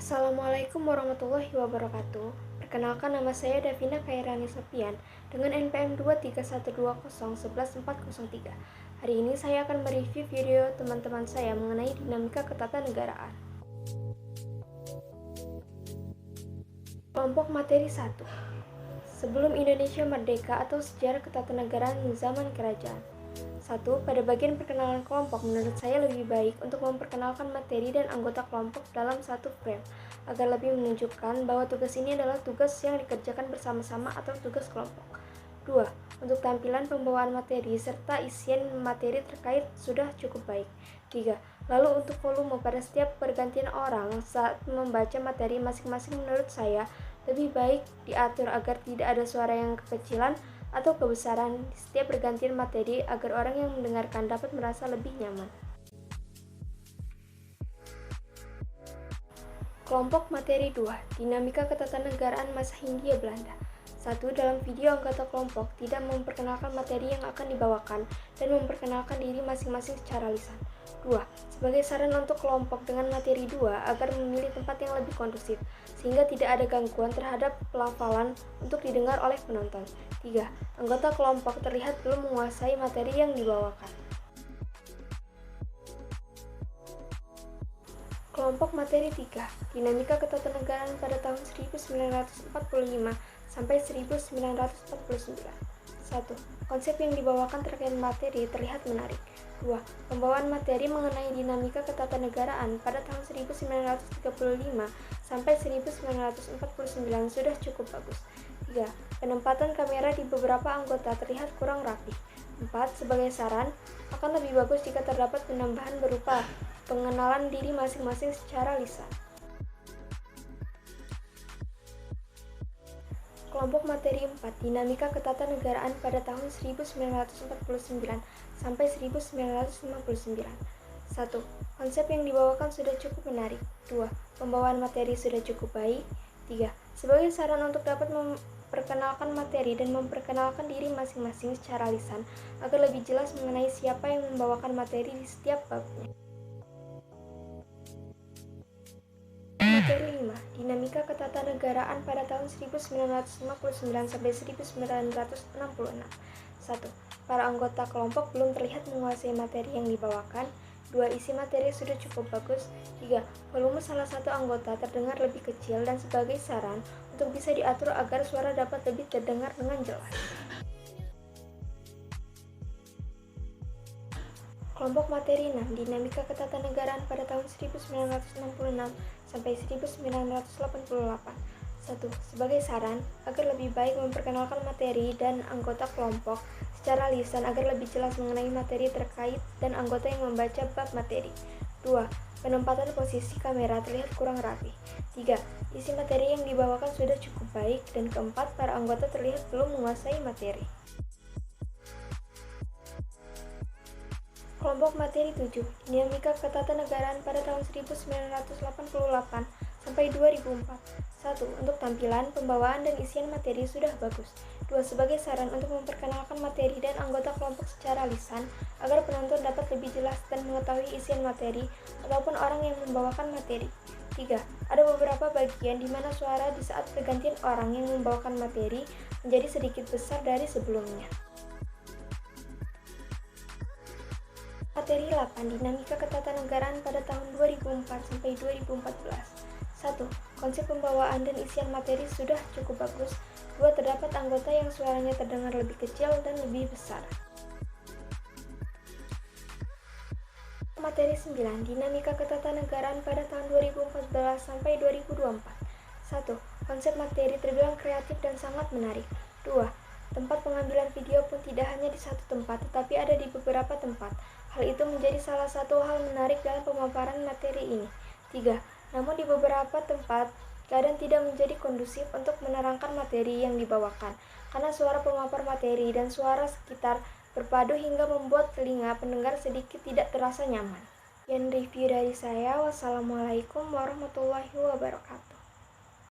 Assalamualaikum warahmatullahi wabarakatuh. Perkenalkan, nama saya Davina Khairani Sofian dengan NPM 23120111403. Hari ini saya akan mereview video teman-teman saya mengenai dinamika ketatanegaraan. Kelompok materi 1. Sebelum Indonesia merdeka atau sejarah ketatanegaraan zaman kerajaan. 1. Pada bagian perkenalan kelompok, menurut saya lebih baik untuk memperkenalkan materi dan anggota kelompok dalam satu frame, agar lebih menunjukkan bahwa tugas ini adalah tugas yang dikerjakan bersama-sama atau tugas kelompok. 2. Untuk tampilan pembawaan materi serta isian materi terkait sudah cukup baik. 3. Lalu untuk volume pada setiap pergantian orang saat membaca materi masing-masing, menurut saya lebih baik diatur agar tidak ada suara yang kekecilan atau kebesaran di setiap pergantian materi agar orang yang mendengarkan dapat merasa lebih nyaman. Kelompok materi 2. Dinamika ketatanegaraan masa Hindia Belanda. 1. Dalam video anggota kelompok tidak memperkenalkan materi yang akan dibawakan dan memperkenalkan diri masing-masing secara lisan. 2. Sebagai saran untuk kelompok dengan materi 2 agar memilih tempat yang lebih kondusif, sehingga tidak ada gangguan terhadap pelafalan untuk didengar oleh penonton. 3. Anggota kelompok terlihat belum menguasai materi yang dibawakan. Kelompok materi 3. Dinamika ketatanegaraan pada tahun 1945 sampai 1949. 1. Konsep yang dibawakan terkait materi terlihat menarik. 2. Pembawaan materi mengenai dinamika ketatanegaraan pada tahun 1935 sampai 1949 sudah cukup bagus. 3. Penempatan kamera di beberapa anggota terlihat kurang rapi. 4. Sebagai saran, akan lebih bagus jika terdapat penambahan berupa pengenalan diri masing-masing secara lisan. Kelompok materi 4. Dinamika ketatanegaraan pada tahun 1949 sampai 1959. 1. Konsep yang dibawakan sudah cukup menarik. 2. Pembawaan materi sudah cukup baik. 3. Sebagai saran untuk dapat memperkenalkan materi dan memperkenalkan diri masing-masing secara lisan agar lebih jelas mengenai siapa yang membawakan materi di setiap babnya. Materi 5. Dinamika ketatanegaraan pada tahun 1959 sampai 1966. 1. Para anggota kelompok belum terlihat menguasai materi yang dibawakan. 2. Isi materi sudah cukup bagus. 3. Volume salah satu anggota terdengar lebih kecil dan sebagai saran untuk bisa diatur agar suara dapat lebih terdengar dengan jelas. Kelompok materi 6. Dinamika ketatanegaraan pada tahun 1966 sampai 1988. 1. Sebagai saran, agar lebih baik memperkenalkan materi dan anggota kelompok secara lisan agar lebih jelas mengenai materi terkait dan anggota yang membaca bab materi. 2. Penempatan posisi kamera terlihat kurang rapi. 3. Isi materi yang dibawakan sudah cukup baik. Dan keempat, para anggota terlihat belum menguasai materi. Kelompok materi 7. Dinamika ketatanegaraan pada tahun 1988 sampai 2004. 1. Untuk tampilan, pembawaan, dan isian materi sudah bagus. 2. Sebagai saran untuk memperkenalkan materi dan anggota kelompok secara lisan agar penonton dapat lebih jelas dan mengetahui isian materi ataupun orang yang membawakan materi. 3. Ada beberapa bagian di mana suara di saat pergantian orang yang membawakan materi menjadi sedikit besar dari sebelumnya. Materi 8. Dinamika ketatanegaraan pada tahun 2004 sampai 2014. 1. Konsep pembawaan dan isian materi sudah cukup bagus. 2. Terdapat anggota yang suaranya terdengar lebih kecil dan lebih besar. Materi 9. Dinamika ketatanegaraan pada tahun 2014 sampai 2024. 1. Konsep materi terbilang kreatif dan sangat menarik. 2. Tempat pengambilan video pun tidak hanya di satu tempat, tetapi ada di beberapa tempat. Hal itu menjadi salah satu hal menarik dalam pemaparan materi ini. 3. Namun di beberapa tempat, keadaan tidak menjadi kondusif untuk menerangkan materi yang dibawakan, karena suara pemapar materi dan suara sekitar berpadu hingga membuat telinga pendengar sedikit tidak terasa nyaman. Sekian review dari saya. Wassalamualaikum warahmatullahi wabarakatuh.